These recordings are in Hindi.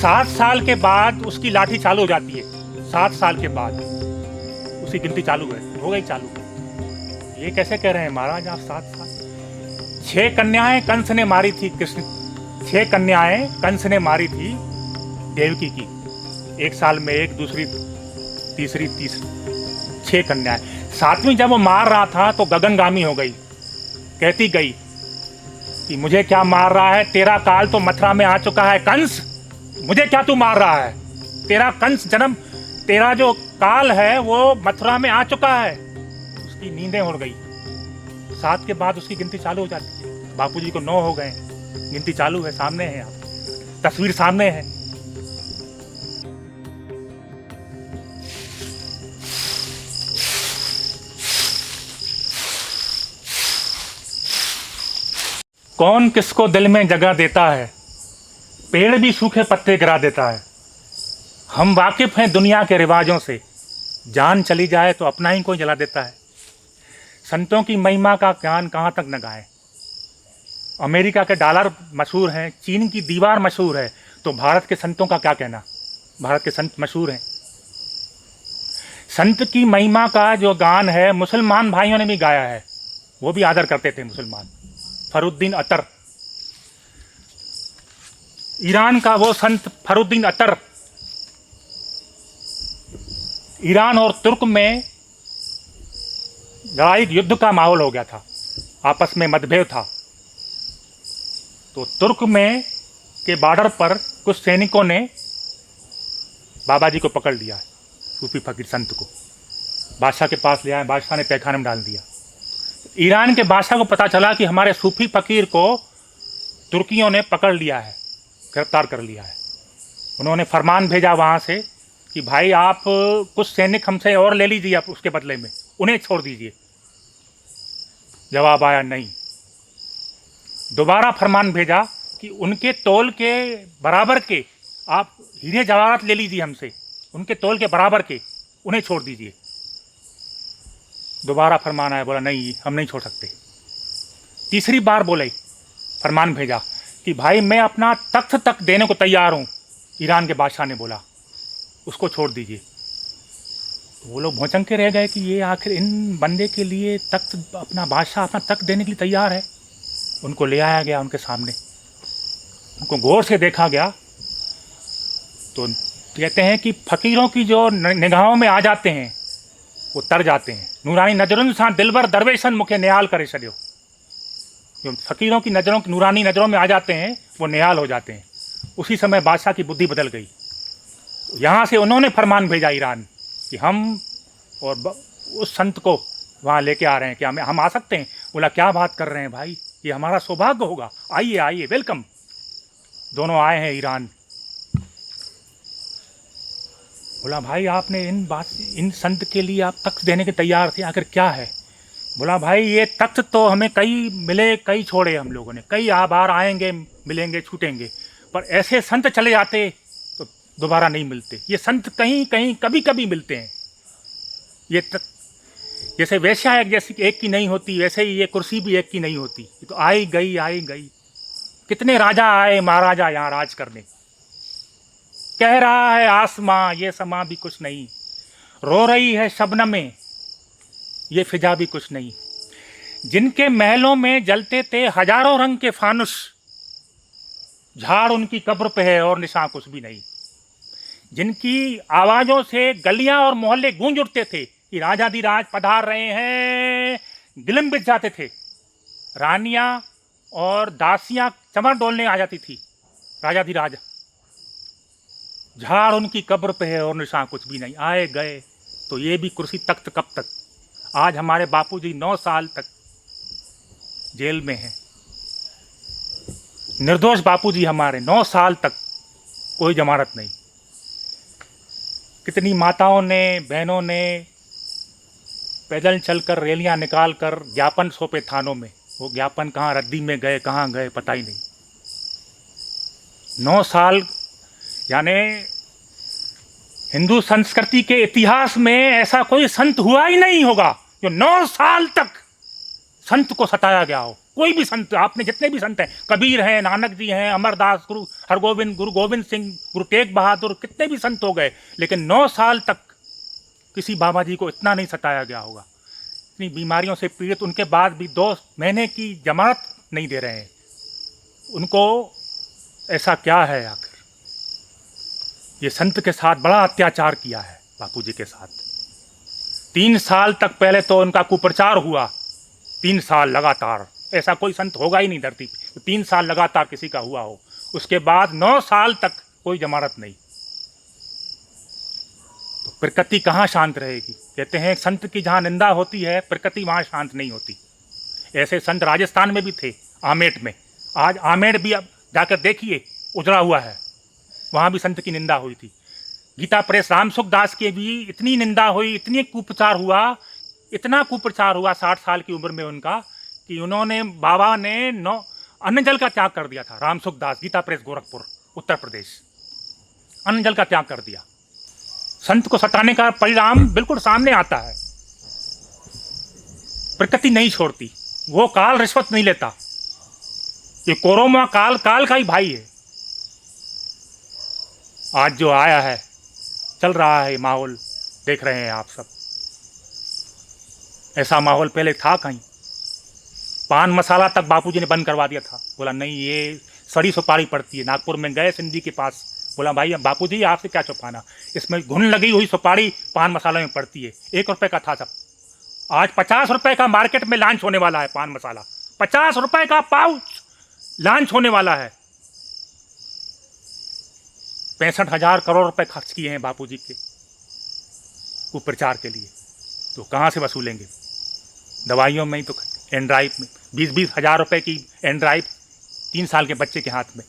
7 साल के बाद उसकी लाठी चालू हो जाती है। 7 साल के बाद उसकी गिनती चालू हो गई चालू। ये कैसे कह रहे हैं महाराज आप 7 साल? 6 कन्याएं कंस ने मारी थी कृष्ण। 6 कन्याएं कंस ने मारी थी देवकी की। 1 साल में एक, दूसरी, तीसरी 6 कन्याएं। 7वीं जब वो मार रहा था तो गगनगामी हो गई। कहती गई कि मुझे क्या मार रहा है, तेरा काल तो मथुरा में आ चुका है कंस, मुझे क्या तू मार रहा है? तेरा कंस जन्म, तेरा जो काल है वो मथुरा में आ चुका है। उसकी नींदें उड़ गई। 7 के बाद उसकी गिनती चालू हो जाती है। बापूजी को 9 हो गए, गिनती चालू है, सामने है, आप तस्वीर सामने है। कौन किसको दिल में जगह देता है, पेड़ भी सूखे पत्ते गिरा देता है। हम वाकिफ हैं दुनिया के रिवाजों से, जान चली जाए तो अपना ही कोई जला देता है। संतों की महिमा का ज्ञान कहाँ तक न गाएं। अमेरिका के डॉलर मशहूर हैं, चीन की दीवार मशहूर है, तो भारत के संतों का क्या कहना? भारत के संत मशहूर हैं। संत की महिमा का जो गान है मुसलमान भाइयों ने भी गाया है, वो भी आदर करते थे मुसलमान। फरुद्दीन अतर, ईरान का वो संत फरुद्दीन अतर। ईरान और तुर्क में लड़ाई युद्ध का माहौल हो गया था, आपस में मतभेद था। तो तुर्क में के बॉर्डर पर कुछ सैनिकों ने बाबा जी को पकड़ लिया, सूफी फकीर संत को बादशाह के पास ले आए। बादशाह ने तहखाने में डाल दिया। ईरान के बादशाह को पता चला कि हमारे सूफी फकीर को तुर्कियों ने पकड़ लिया है, गिरफ्तार कर लिया है। उन्होंने फरमान भेजा वहाँ से कि भाई आप कुछ सैनिक हमसे और ले लीजिए, आप उसके बदले में उन्हें छोड़ दीजिए। जवाब आया नहीं। दोबारा फरमान भेजा कि उनके तोल के बराबर के आप हीरे जवाहरात ले लीजिए हमसे, उनके तोल के बराबर के, उन्हें छोड़ दीजिए। दोबारा फरमान आया, बोला नहीं हम नहीं छोड़ सकते। तीसरी बार बोले, फरमान भेजा कि भाई मैं अपना तख्त तक देने को तैयार हूँ। ईरान के बादशाह ने बोला उसको छोड़ दीजिए। तो वो लोग भौचंके रह गए कि ये आखिर इन बंदे के लिए तख्त, अपना बादशाह अपना तख्त देने के लिए तैयार है। उनको ले आया गया उनके सामने, उनको गौर से देखा गया। तो कहते हैं कि फकीरों की जो निगाहों में आ जाते हैं वो तर जाते हैं। नूरानी नजरुन सा दिलबर दरवेशन मुखे निहाल करे छड़ियो। जो फकीरों की नज़रों, की नूरानी नज़रों में आ जाते हैं वो निहाल हो जाते हैं। उसी समय बादशाह की बुद्धि बदल गई। यहाँ से उन्होंने फरमान भेजा ईरान कि हम और उस संत को वहाँ लेके आ रहे हैं, क्या हम आ सकते हैं? बोला क्या बात कर रहे हैं भाई, ये हमारा सौभाग्य होगा, आइए आइए, वेलकम। दोनों आए हैं ईरान। बोला भाई आपने इन संत के लिए आप तख्त देने के तैयार थे, आखिर क्या है? बोला भाई ये तख्त तो हमें कई मिले कई छोड़े, हम लोगों ने कई बार आएंगे मिलेंगे छूटेंगे, पर ऐसे संत चले जाते तो दोबारा नहीं मिलते। ये संत कहीं कहीं कभी कभी मिलते हैं। ये जैसे वेश्या एक की नहीं होती, वैसे ही ये कुर्सी भी एक की नहीं होती। ये तो आई गई। कितने राजा आए महाराजा यहाँ राज करने। कह रहा है आसमां ये समा भी कुछ नहीं, रो रही है शबनमें ये फिजा भी कुछ नहीं। जिनके महलों में जलते थे हजारों रंग के फानुस, झाड़ उनकी कब्र पे है और निशान कुछ भी नहीं। जिनकी आवाजों से गलियां और मोहल्ले गूंज उठते थे कि राजाधिराज पधार रहे हैं, गिलम बिछ जाते थे। रानियां और दासियां चमर डोलने आ जाती थी। राजाधिराज, झाड़ उनकी कब्र पे है और निशान कुछ भी नहीं। आए गए तो ये भी कुर्सी तख्त कब तक। आज हमारे बापूजी 9 साल तक जेल में हैं। निर्दोष बापूजी हमारे 9 साल तक कोई जमानत नहीं। कितनी माताओं ने, बहनों ने पैदल चलकर रैलियां निकाल कर ज्ञापन सौंपे थानों में। वो ज्ञापन कहाँ रद्दी में गए, कहाँ गए पता ही नहीं। 9 साल यानी हिंदू संस्कृति के इतिहास में ऐसा कोई संत हुआ ही नहीं होगा जो 9 साल तक संत को सताया गया हो। कोई भी संत, आपने जितने भी संत हैं, कबीर हैं, नानक जी हैं, अमरदास, गुरु हरगोविंद, गुरु गोविंद सिंह, गुरु तेग बहादुर, कितने भी संत हो गए, लेकिन 9 साल तक किसी बाबा जी को इतना नहीं सताया गया होगा। इतनी बीमारियों से पीड़ित उनके बाद भी 2 महीने की जमानत नहीं दे रहे हैं उनको। ऐसा क्या है आखिर? ये संत के साथ बड़ा अत्याचार किया है बापू जी के साथ। 3 साल तक पहले तो उनका कुप्रचार हुआ, 3 साल लगातार। ऐसा कोई संत होगा ही नहीं धरती पे 3 साल लगातार किसी का हुआ हो। उसके बाद 9 साल तक कोई जमानत नहीं। तो प्रकृति कहाँ शांत रहेगी? कहते हैं संत की जहाँ निंदा होती है प्रकृति वहाँ शांत नहीं होती। ऐसे संत राजस्थान में भी थे, आमेर में। आज आमेर भी अब जाकर देखिए उजड़ा हुआ है, वहाँ भी संत की निंदा हुई थी। गीता प्रेस रामसुख दास की भी इतनी निंदा हुई, इतनी कुप्रचार हुआ, इतना कुप्रचार हुआ 60 साल की उम्र में उनका, कि उन्होंने, बाबा ने अन्न जल का त्याग कर दिया था। रामसुख दास, गीता प्रेस गोरखपुर उत्तर प्रदेश, अन्न जल का त्याग कर दिया। संत को सताने का परिणाम बिल्कुल सामने आता है। प्रकृति नहीं छोड़ती, वो काल रिश्वत नहीं लेता। ये कोरोना काल का ही भाई है। आज जो आया है, चल रहा है माहौल, देख रहे हैं आप सब। ऐसा माहौल पहले था कहीं? पान मसाला तक बापूजी ने बंद करवा दिया था। बोला नहीं, ये सड़ी सुपारी पड़ती है। नागपुर में गए सिंधी के पास, बोला भाई बापूजी आपसे क्या छुपाना, इसमें घुन लगी हुई सुपारी पान मसाले में पड़ती है। 1 रुपए का था तब, आज 50 रुपए का मार्केट में लॉन्च होने वाला है पान मसाला। 50 रुपए का पाउच लॉन्च होने वाला है। 65,000 करोड़ रुपए खर्च किए हैं बापूजी के कुप्रचार के लिए, तो कहाँ से वसूलेंगे? दवाइयों में ही तो, एंड्राइव में 20-20 हज़ार रुपए की एंड्राइव 3 साल के बच्चे के हाथ में।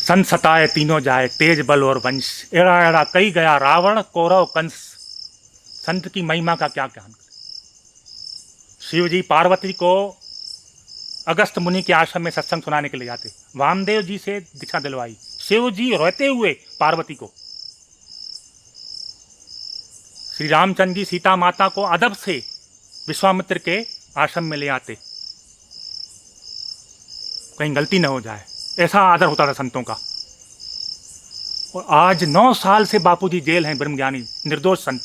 संत सताए तीनों जाए, तेज बल और वंश, एड़ा एड़ा कई गया रावण, कौरव कंस। संत की महिमा का क्या ज्ञान करें? शिव जी पार्वती को अगस्त मुनि के आश्रम में सत्संग सुनाने के लिए जाते, वामदेव जी से दीक्षा दिलवाई, शिव जी रोते हुए पार्वती को। श्री रामचंद्र जी सीता माता को अदब से विश्वामित्र के आश्रम में ले आते, कहीं गलती न हो जाए, ऐसा आदर होता था संतों का। और आज 9 साल से बापूजी जेल हैं, ब्रह्मज्ञानी निर्दोष संत।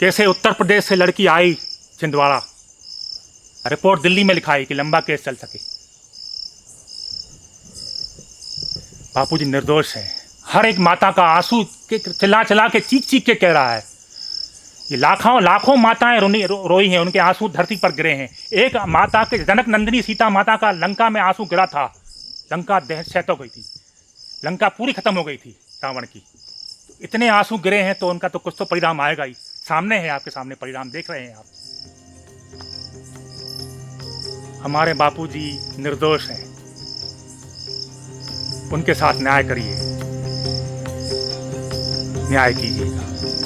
कैसे उत्तर प्रदेश से लड़की आई छिंदवाड़ा, रिपोर्ट दिल्ली में लिखाई कि लंबा केस चल सके। बापूजी निर्दोष हैं। हर एक माता का आंसू के चिल्ला चिल्ला के चीख चीख के कह रहा है। ये लाखों माताएं रोई हैं, उनके आंसू धरती पर गिरे हैं। एक माता के, जनक नंदिनी सीता माता का लंका में आंसू गिरा था। लंका दहशत हो गई थी, लंका पूरी खत्म हो गई थी रावण की। तो इतने आंसू गिरे हैं तो उनका तो कुछ तो परिणाम आएगा ही। सामने है, आपके सामने परिणाम देख रहे हैं आप। हमारे बापूजी निर्दोष हैं, उनके साथ न्याय करिए, न्याय कीजिएगा।